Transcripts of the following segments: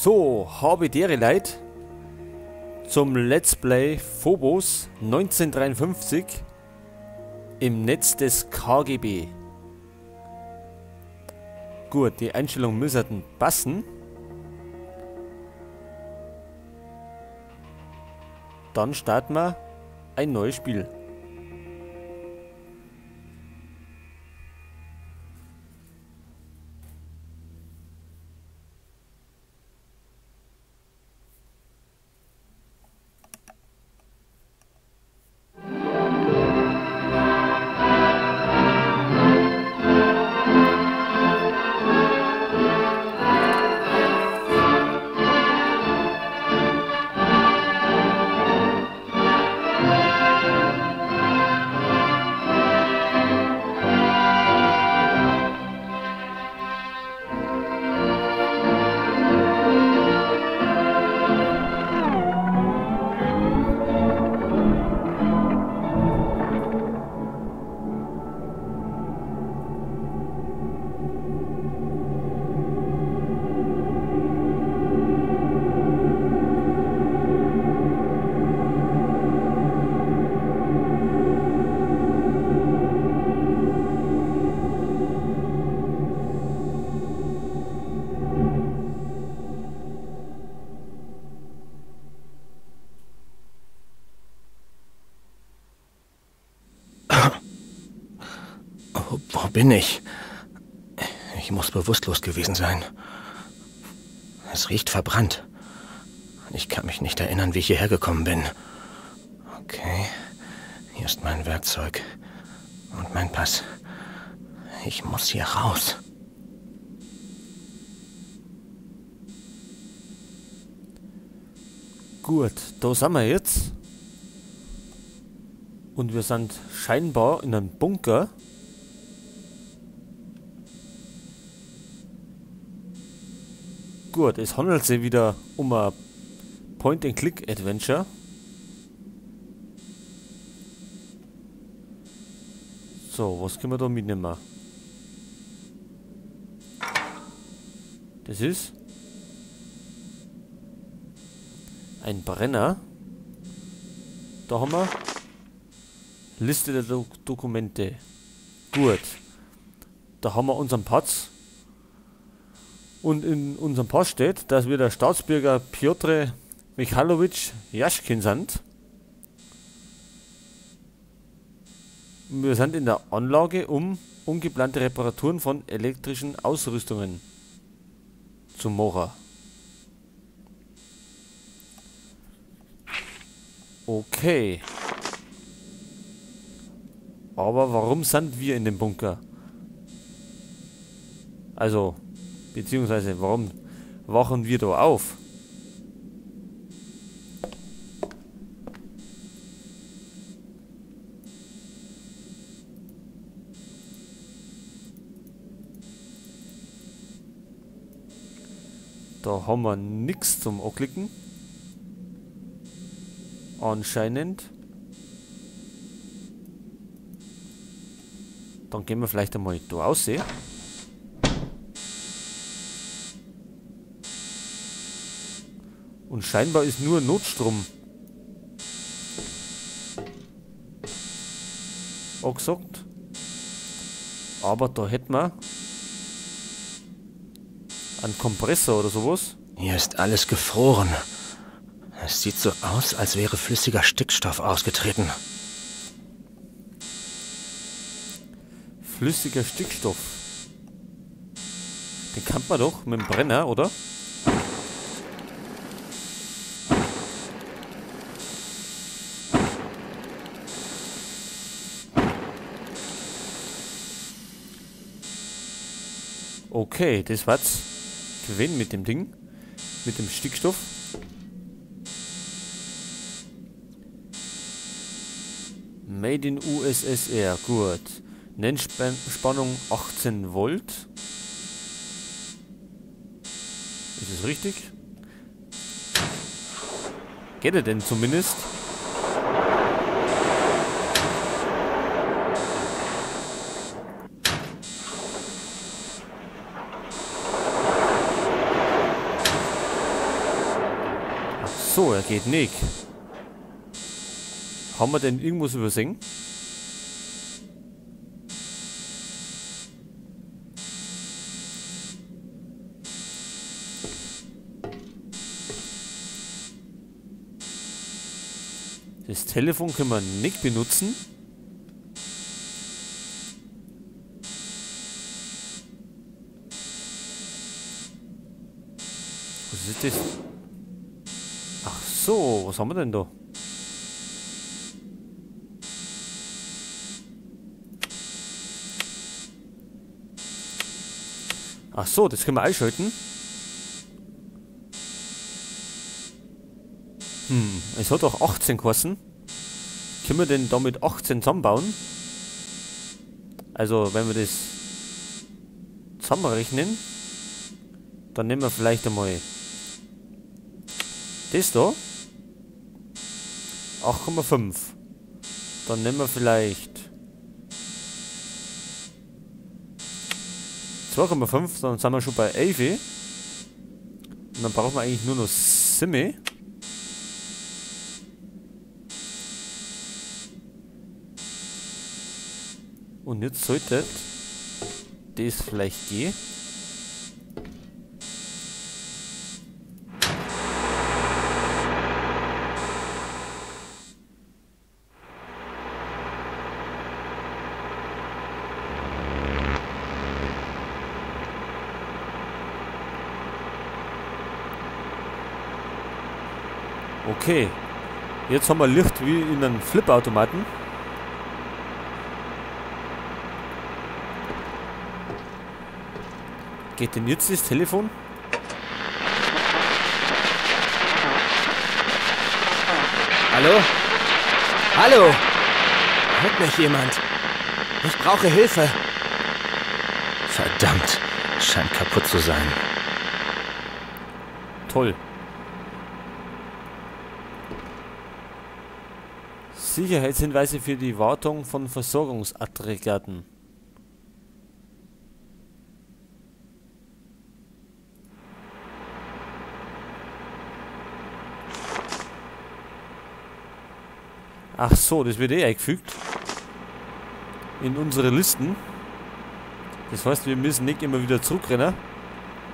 So, habe dere Leid zum Let's Play Phobos 1953 im Netz des KGB. Gut, die Einstellungen müssten passen. Dann starten wir ein neues Spiel. Wo bin ich? Ich muss bewusstlos gewesen sein. Es riecht verbrannt. Ich kann mich nicht erinnern, wie ich hierher gekommen bin. Okay, hier ist mein Werkzeug und mein Pass. Ich muss hier raus. Gut, da sind wir jetzt. Und wir sind scheinbar in einem Bunker. Gut, es handelt sich wieder um ein Point-and-Click-Adventure. So, was können wir da mitnehmen? Das ist ein Brenner. Da haben wir Liste der Dokumente. Gut. Da haben wir unseren Pass. Und in unserem Pass steht, dass wir der Staatsbürger Piotr Michalowitsch Jaschkin sind. Wir sind in der Anlage, um ungeplante Reparaturen von elektrischen Ausrüstungen zu machen. Okay. Aber warum sind wir in dem Bunker? Also, beziehungsweise, warum wachen wir da auf? Da haben wir nichts zum Anklicken. Anscheinend. Dann gehen wir vielleicht einmal da aussehen. Und scheinbar ist nur Notstrom angesagt. Aber da hätten wir einen Kompressor oder sowas. Hier ist alles gefroren. Es sieht so aus, als wäre flüssiger Stickstoff ausgetreten. Flüssiger Stickstoff. Den kann man doch mit dem Brenner, oder? Okay, das war's gewesen mit dem Ding. Mit dem Stickstoff. Made in USSR, gut. Nennspannung 18 Volt. Ist es richtig? Geht er denn zumindest? so, er geht nicht. Haben wir denn irgendwas übersehen? Das Telefon können wir nicht benutzen. Was ist das? Ach so, was haben wir denn da? Ach so, das können wir einschalten. Es hat auch 18 gekostet. Können wir denn damit 18 zusammenbauen? Also, wenn wir das zusammenrechnen, dann nehmen wir vielleicht einmal das da. 8,5. Dann nehmen wir vielleicht 2,5, dann sind wir schon bei 11. Und dann brauchen wir eigentlich nur noch 7. Und jetzt sollte das vielleicht gehen. Okay, jetzt haben wir Licht wie in einem Flipautomaten. Geht denn jetzt das Telefon? Hallo? Hallo? Hört mich jemand? Ich brauche Hilfe. Verdammt, scheint kaputt zu sein. Toll. Sicherheitshinweise für die Wartung von Versorgungsaggregaten. Ach so, das wird eh eingefügt in unsere Listen. Das heißt, wir müssen nicht immer wieder zurückrennen,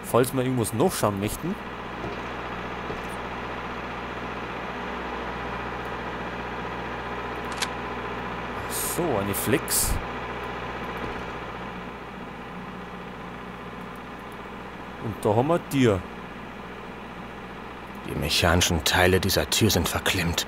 falls wir irgendwas nachschauen möchten. Ach so, eine Flex. Und da haben wir Tier. Die mechanischen Teile dieser Tür sind verklemmt.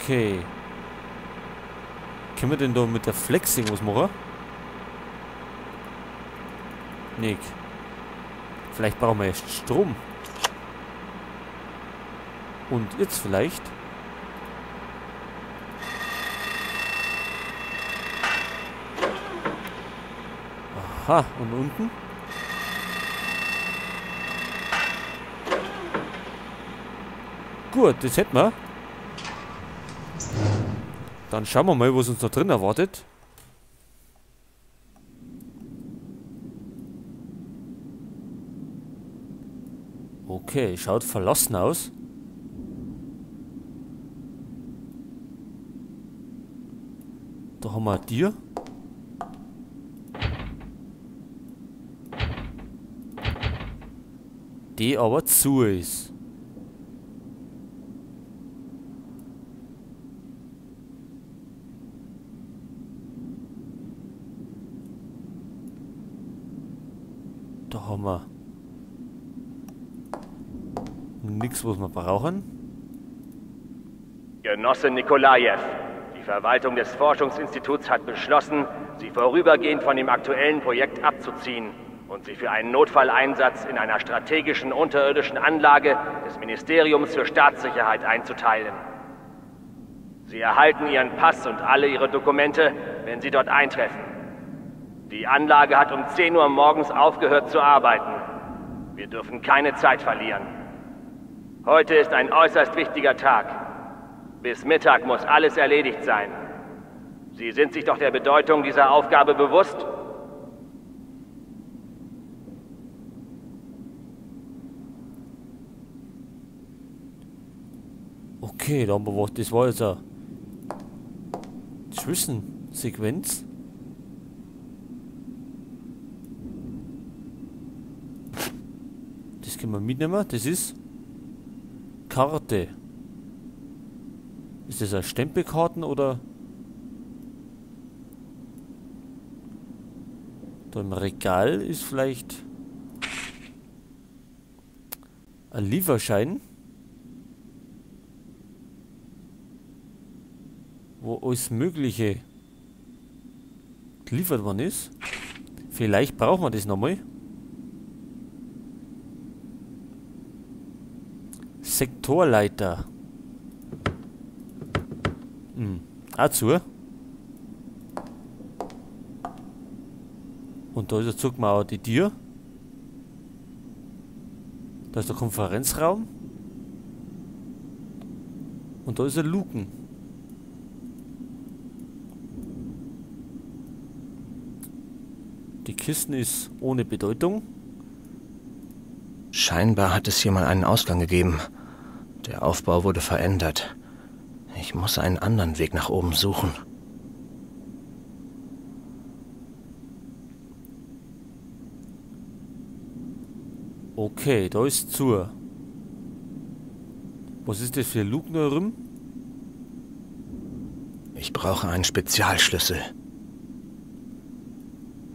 Okay. Können wir denn da mit der Flex irgendwas machen? Nicht. Vielleicht brauchen wir erst Strom. Und jetzt vielleicht. Aha, und unten? Gut, das hätten wir. Dann schauen wir mal, was uns da drin erwartet. Okay, schaut verlassen aus. Da haben wir ein Tier. Die aber zu ist. Da haben wir nichts, was wir brauchen. Genosse Nikolajew, die Verwaltung des Forschungsinstituts hat beschlossen, Sie vorübergehend von dem aktuellen Projekt abzuziehen und Sie für einen Notfalleinsatz in einer strategischen unterirdischen Anlage des Ministeriums für Staatssicherheit einzuteilen. Sie erhalten Ihren Pass und alle Ihre Dokumente, wenn Sie dort eintreffen. Die Anlage hat um 10 Uhr morgens aufgehört zu arbeiten. Wir dürfen keine Zeit verlieren. Heute ist ein äußerst wichtiger Tag. Bis Mittag muss alles erledigt sein. Sie sind sich doch der Bedeutung dieser Aufgabe bewusst? Okay, da haben wir was. Das war jetzt eine Zwischensequenz. Das können wir mitnehmen. Das ist Karte. Ist das eine Stempelkarten oder? Da im Regal ist vielleicht ein Lieferschein, wo alles Mögliche geliefert worden ist. Vielleicht brauchen wir das nochmal. Sektorleiter. Zu. Und da ist jetzt, guck mal, auch die Tür. Da ist der Konferenzraum. Und da ist ein Luken. Die Kisten ist ohne Bedeutung. Scheinbar hat es hier mal einen Ausgang gegeben. Der Aufbau wurde verändert. Ich muss einen anderen Weg nach oben suchen. Okay, da ist zu. Was ist das für ein Luken da rum? Ich brauche einen Spezialschlüssel.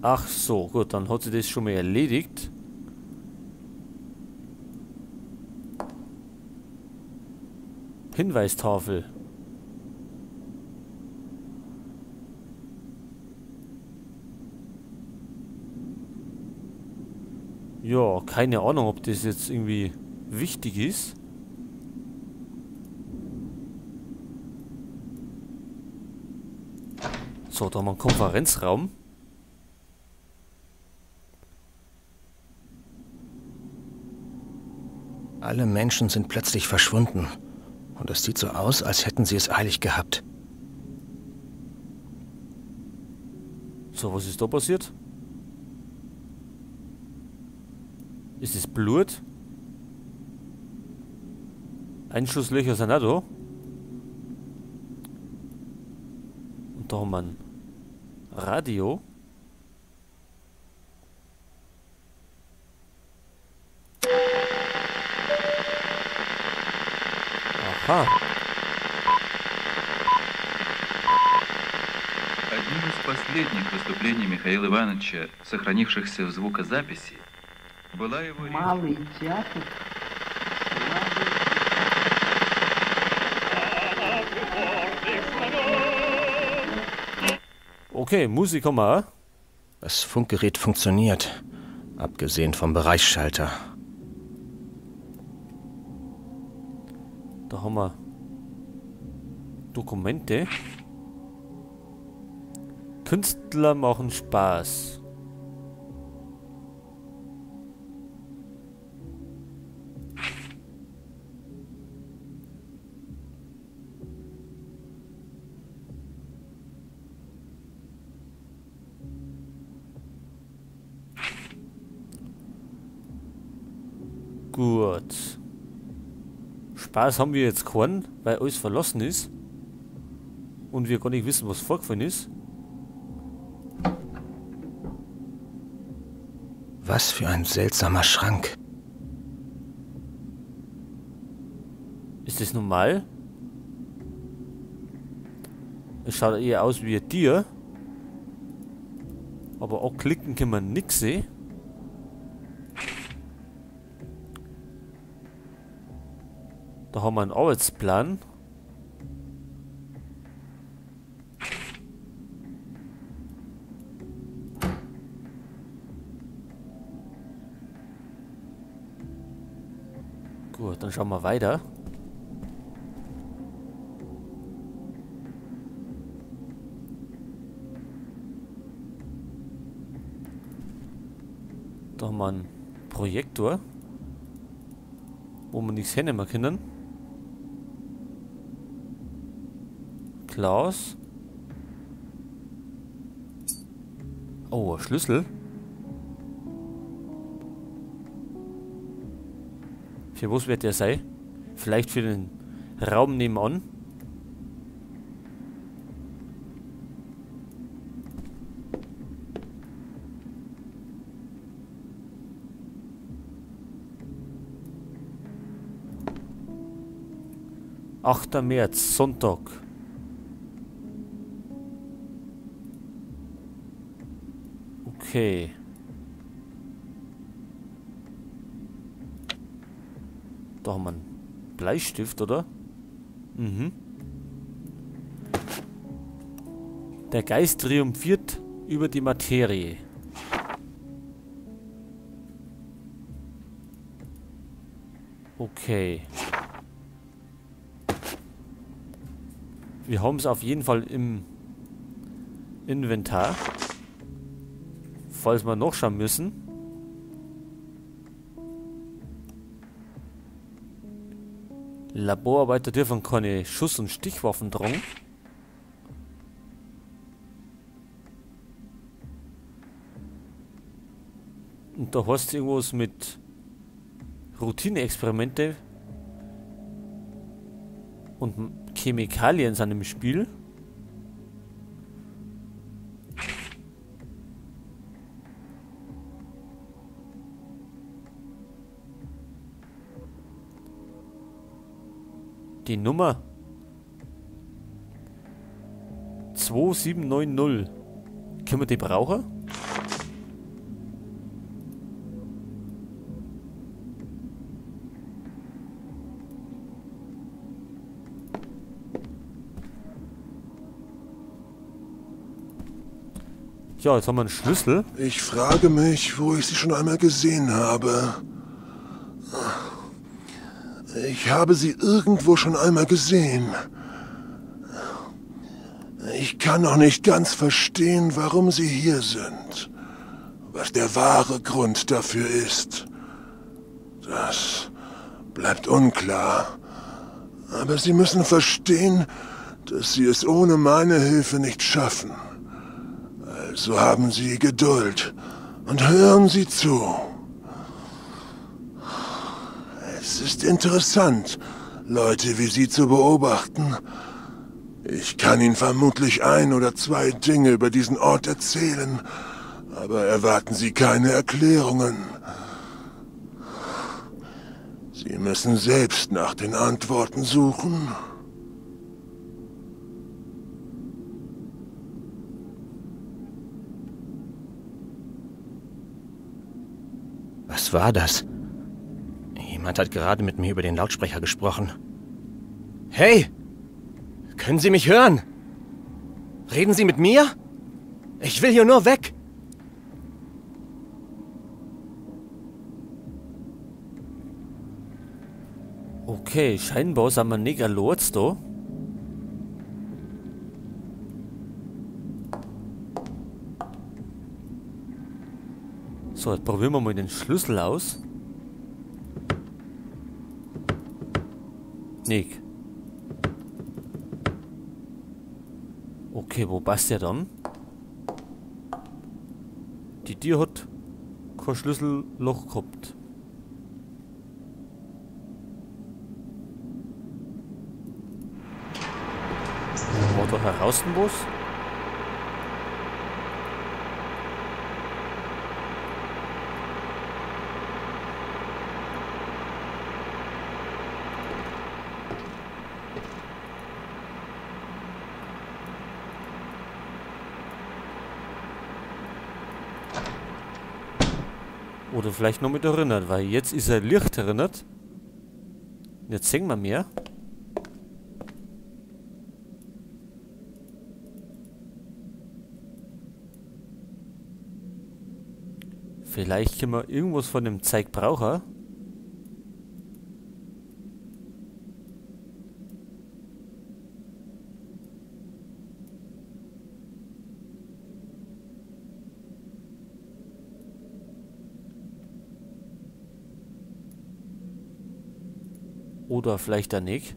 Ach so, gut, dann hat sie das schon mal erledigt. Hinweistafel. Ja, keine Ahnung, ob das jetzt irgendwie wichtig ist. So, da haben wir einen Konferenzraum. Alle Menschen sind plötzlich verschwunden. Und es sieht so aus, als hätten sie es eilig gehabt. So, was ist da passiert? Ist es Blut? Einschusslöcher sind auch da. Und da haben wir ein Radio. Aha. Одним из последних выступлений Михаила Ивановича, сохранившихся в звукозаписи, была его речь. Малый театр. Okay, Musik haben wir auch. Das Funkgerät funktioniert, abgesehen vom Bereichsschalter. Da haben wir Dokumente. Künstler machen Spaß. Gut. Spaß haben wir jetzt keinen, weil alles verlassen ist. Und wir gar nicht wissen, was vorgefallen ist. Was für ein seltsamer Schrank. Ist das normal? Es schaut eher aus wie ein Tier. Aber auch klicken kann man nix sehen. Da haben wir einen Arbeitsplan. Gut, dann schauen wir weiter. Da haben wir einen Projektor, wo wir nichts hinnehmen können. Klaus. Oh, ein Schlüssel. Für was wird der sein? Vielleicht für den Raum nebenan. März, Sonntag. Okay. Da haben wir einen Bleistift, oder? Mhm. Der Geist triumphiert über die Materie. Okay. Wir haben es auf jeden Fall im Inventar. Falls wir noch schauen müssen. Laborarbeiter dürfen keine Schuss- und Stichwaffen tragen. Und da hast du irgendwas mit Routineexperimente und Chemikalien sind im Spiel. Die Nummer 2790. Können wir die brauchen? Ja, jetzt haben wir einen Schlüssel. Ich frage mich, wo ich sie schon einmal gesehen habe. Ich habe sie irgendwo schon einmal gesehen. Ich kann noch nicht ganz verstehen, warum sie hier sind. Was der wahre Grund dafür ist. Das bleibt unklar. Aber sie müssen verstehen, dass sie es ohne meine Hilfe nicht schaffen. Also haben Sie Geduld und hören Sie zu. Es ist interessant, Leute wie Sie zu beobachten. Ich kann Ihnen vermutlich 1 oder 2 Dinge über diesen Ort erzählen, aber erwarten Sie keine Erklärungen. Sie müssen selbst nach den Antworten suchen. Was war das? Jemand hat gerade mit mir über den Lautsprecher gesprochen. Hey! Können Sie mich hören? Reden Sie mit mir? Ich will hier nur weg! Okay, scheinbar sind wir nicht erlorz da. So, jetzt probieren wir mal den Schlüssel aus. Nick. Okay, wo passt der dann? Die Tür hat kein Schlüsselloch gehabt. War da heraus was? Oder vielleicht noch mit erinnert, weil jetzt ist er Licht erinnert. Jetzt sehen wir mehr. Vielleicht können wir irgendwas von dem Zeug brauchen. Oder vielleicht der Nick.